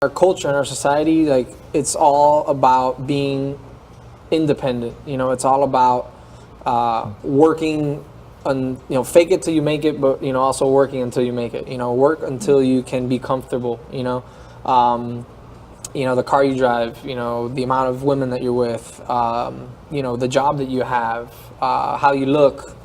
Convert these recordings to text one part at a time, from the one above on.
our culture and our society, like it's all about being independent. It's all about working on, fake it till you make it, but also working until you make it. Work until you can be comfortable. The car you drive, the amount of women that you're with, the job that you have, how you look.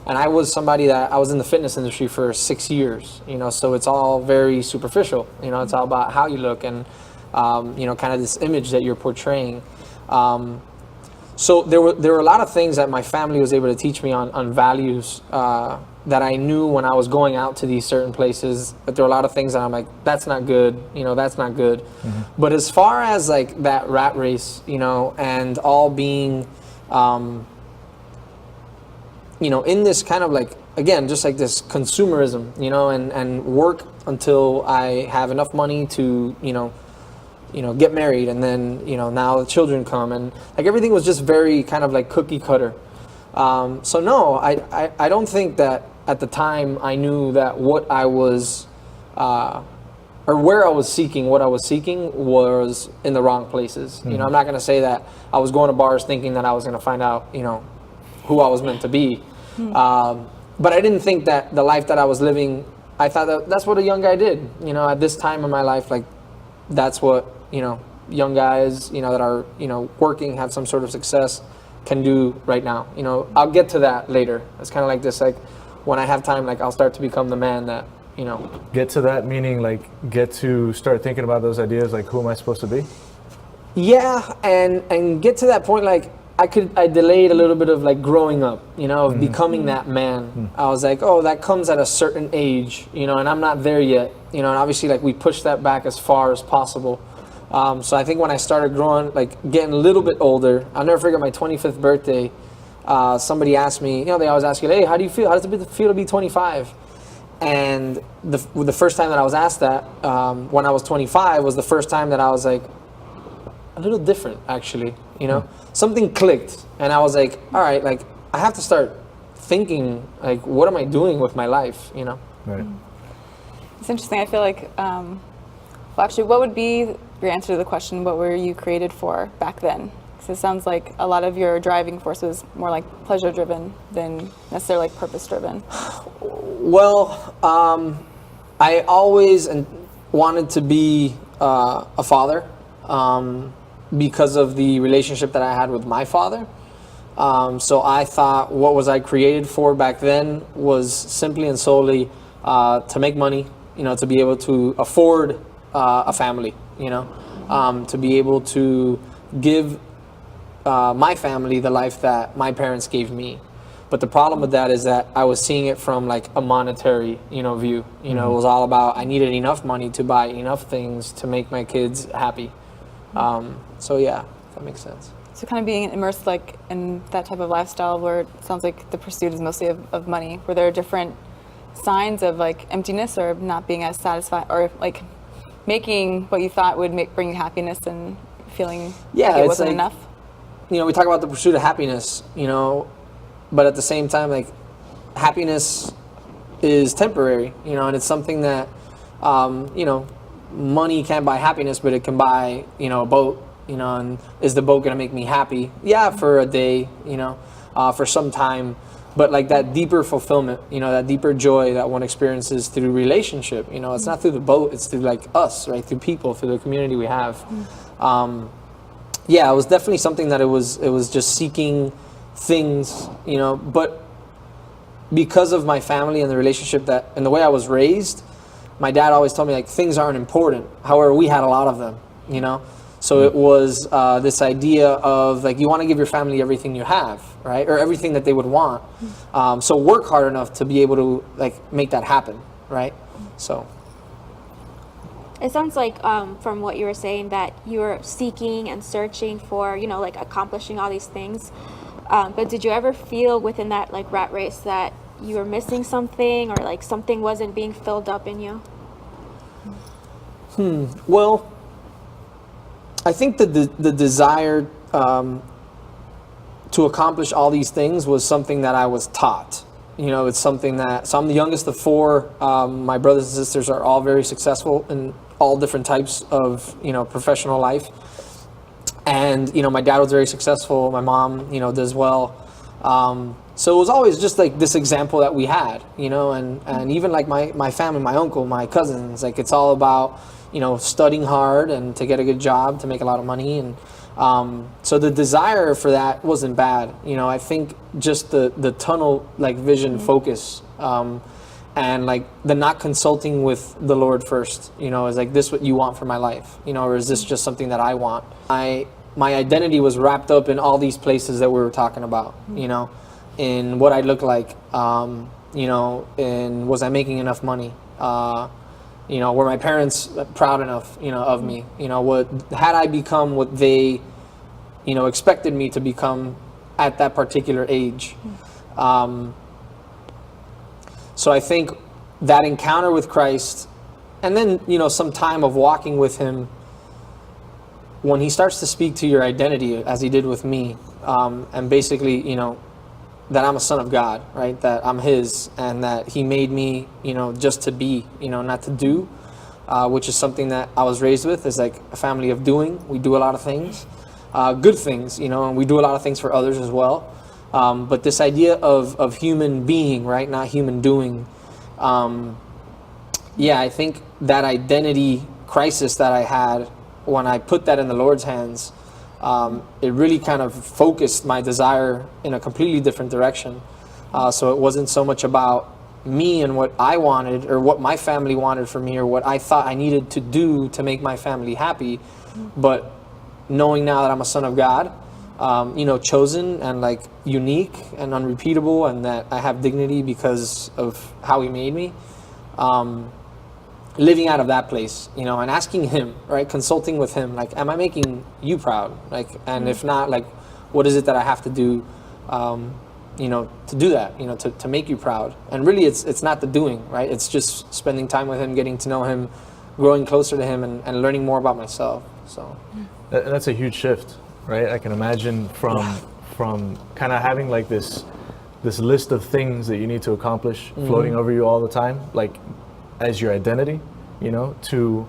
And I was somebody that I was in the fitness industry for 6 years, so it's all very superficial. It's all about how you look and, kind of this image that you're portraying. So there were a lot of things that my family was able to teach me on values that I knew when I was going out to these certain places. But there were a lot of things that I'm like, that's not good, that's not good. Mm-hmm. But as far as like that rat race, and all being, in this kind of like, again, just like this consumerism, and work until I have enough money to, get married, and then, now the children come, and like everything was just very kind of like cookie cutter. So no, I don't think that at the time I knew that what I was, or where I was seeking, what I was seeking was in the wrong places. Mm-hmm. I'm not going to say that I was going to bars thinking that I was going to find out, who I was meant to be. Mm-hmm. But I didn't think that the life that I was living, I thought that that's what a young guy did. At this time in my life, like that's what, young guys, that are, working, have some sort of success can do right now. I'll get to that later. It's kind of like this, like when I have time, like I'll start to become the man that, Get to that meaning like get to start thinking about those ideas, like who am I supposed to be? Yeah, and get to that point, like I delayed a little bit of like growing up, of mm-hmm. becoming that man. Mm-hmm. I was like, oh, that comes at a certain age, and I'm not there yet, and obviously like we push that back as far as possible. So I think when I started growing, like getting a little bit older, I'll never forget my 25th birthday. Somebody asked me, they always ask you, hey, how do you feel? How does it feel to be 25? And the first time that I was asked that, when I was 25, was the first time that I was like, a little different, actually, Something clicked, and I was like, all right, like I have to start thinking, like, what am I doing with my life, Right. It's interesting. I feel like, well, actually, what would be your answer to the question, what were you created for back then? Because it sounds like a lot of your driving force was more like pleasure-driven than necessarily like purpose-driven. Well, I always wanted to be a father because of the relationship that I had with my father. So I thought what was I created for back then was simply and solely to make money, to be able to afford a family, to be able to give my family the life that my parents gave me. But the problem with that is that I was seeing it from like a monetary, view. Mm-hmm. It was all about I needed enough money to buy enough things to make my kids happy. So yeah, if that makes sense. So kind of being immersed like in that type of lifestyle where it sounds like the pursuit is mostly of money. Were there different signs of like emptiness or not being as satisfied, or like making what you thought would bring you happiness and feeling like it wasn't enough? We talk about the pursuit of happiness, but at the same time, like happiness is temporary, and it's something that, money can't buy happiness, but it can buy, a boat, and is the boat going to make me happy? Yeah, for a day, for some time. But like that deeper fulfillment, that deeper joy that one experiences through relationship, it's not through the boat, it's through like us, right? Through people, through the community we have. Yeah, it was definitely something that it was just seeking things, but because of my family and the relationship and the way I was raised, my dad always told me like things aren't important. However, we had a lot of them, So it was this idea of like you want to give your family everything you have, right, or everything that they would want. So work hard enough to be able to like make that happen, right? So it sounds like from what you were saying that you were seeking and searching for, like accomplishing all these things. But did you ever feel within that like rat race that you were missing something or like something wasn't being filled up in you? Well, I think that the desire to accomplish all these things was something that I was taught. It's something that, so I'm the youngest of four. My brothers and sisters are all very successful in all different types of, professional life. And, my dad was very successful. My mom, does well. So it was always just like this example that we had, and even like my family, my uncle, my cousins, like it's all about, studying hard and to get a good job, to make a lot of money. And so the desire for that wasn't bad. I think just the tunnel like vision focus, and like the not consulting with the Lord first, is like, this what you want for my life, or is this just something that I want? My identity was wrapped up in all these places that we were talking about, in what I look like, in was I making enough money, were my parents proud enough, of me, what had I become what they, expected me to become at that particular age. So I think that encounter with Christ, and then, some time of walking with him, when he starts to speak to your identity, as he did with me, and basically, that I'm a son of God, right? That I'm his, and that he made me, just to be, not to do, which is something that I was raised with, is like a family of doing. We do a lot of things, good things, and we do a lot of things for others as well. But this idea of human being, right? Not human doing. I think that identity crisis that I had, when I put that in the Lord's hands, it really kind of focused my desire in a completely different direction. So it wasn't so much about me and what I wanted, or what my family wanted for me, or what I thought I needed to do to make my family happy, but knowing now that I'm a son of God, chosen and like unique and unrepeatable, and that I have dignity because of how he made me. Living out of that place, and asking him, right, consulting with him, like, am I making you proud? Like, and if not, like, what is it that I have to do, to do that, to make you proud? And really, it's not the doing, right? It's just spending time with him, getting to know him, growing closer to him, and learning more about myself. So that's a huge shift, right? I can imagine from kind of having like this list of things that you need to accomplish floating over you all the time, like, as your identity, to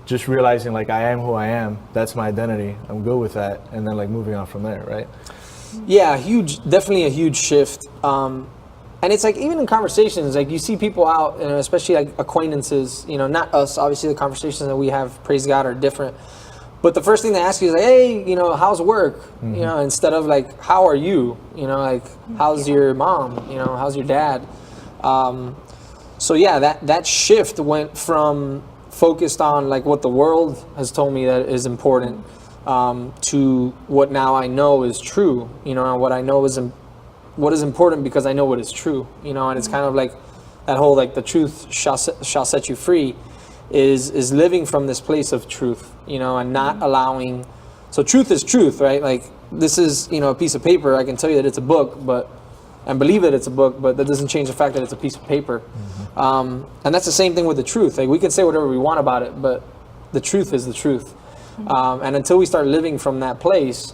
just realizing like, I am who I am, that's my identity, I'm good with that, and then like moving on from there, right? Yeah, definitely a huge shift. And it's like, even in conversations, like you see people out, especially like acquaintances, not us, obviously the conversations that we have, praise God, are different. But the first thing they ask you is like, hey, how's work? Instead of like, how are you? Like, how's your mom? How's your dad? So yeah, that shift went from focused on like what the world has told me that is important, to what now I know is true, and what I know is what is important because I know what is true, and it's kind of like that whole, like, the truth shall set you free, is living from this place of truth, and not allowing. So truth is truth, right? Like, this is, a piece of paper. I can tell you that it's a book, and believe that it's a book, but that doesn't change the fact that it's a piece of paper. And that's the same thing with the truth. Like, we can say whatever we want about it, but the truth is the truth. And until we start living from that place,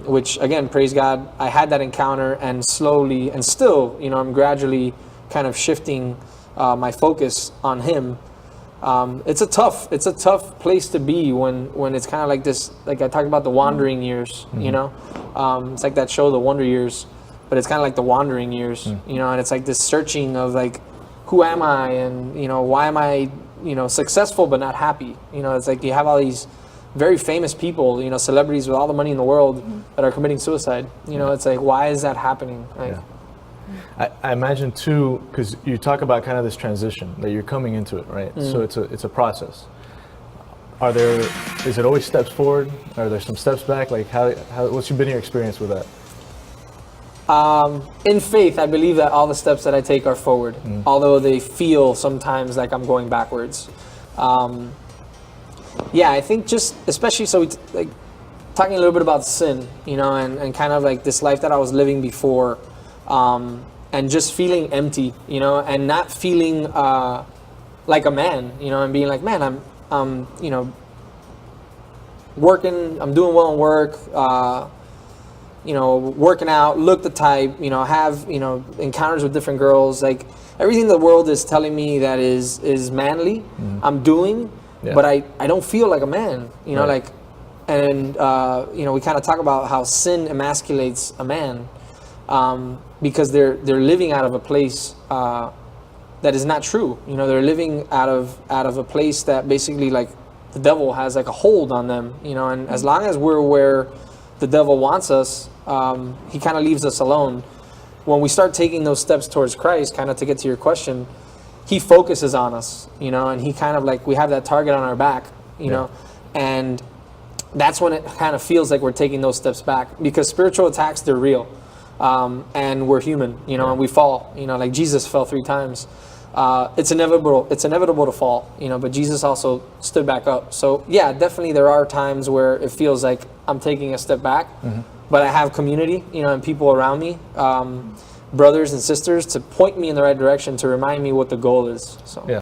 which, again, praise God, I had that encounter, and slowly, and still, I'm gradually kind of shifting my focus on him. It's a tough place to be when it's kind of like this, like I talked about the wandering years, it's like that show, The Wonder Years, but it's kind of like the wandering years, and it's like this searching of like, who am I, and why am I successful but not happy? It's like you have all these very famous people, celebrities with all the money in the world that are committing suicide. It's like, why is that happening? Like, I imagine too, because you talk about kind of this transition that you're coming into it, right? So it's a process. Is it always steps forward? Are there some steps back? Like, what's been your experience with that? In faith, I believe that all the steps that I take are forward, although they feel sometimes like I'm going backwards. I think just, especially, so like talking a little bit about sin, and kind of like this life that I was living before, and just feeling empty, and not feeling like a man, and being like, man, I'm working, I'm doing well in work, working out, look the type, have, encounters with different girls, like everything the world is telling me that is manly, I'm doing, but I don't feel like a man, you know, Right. like, and you know, we kind of talk about how sin emasculates a man, because they're living out of a place that is not true. You know, they're living out of a place that basically, like, the devil has like a hold on them, you know, and as long as we're where the devil wants us, he kind of leaves us alone. When we start taking those steps towards Christ, kind of to get to your question, he focuses on us, you know, and he kind of like, we have that target on our back, you know, and that's when it kind of feels like we're taking those steps back, because spiritual attacks, they're real, and we're human, you know, and we fall, you know, like Jesus fell 3 times. It's inevitable to fall, you know, but Jesus also stood back up. So yeah, definitely there are times where it feels like I'm taking a step back, but I have community, you know, and people around me, brothers and sisters, to point me in the right direction, to remind me what the goal is. So Yeah.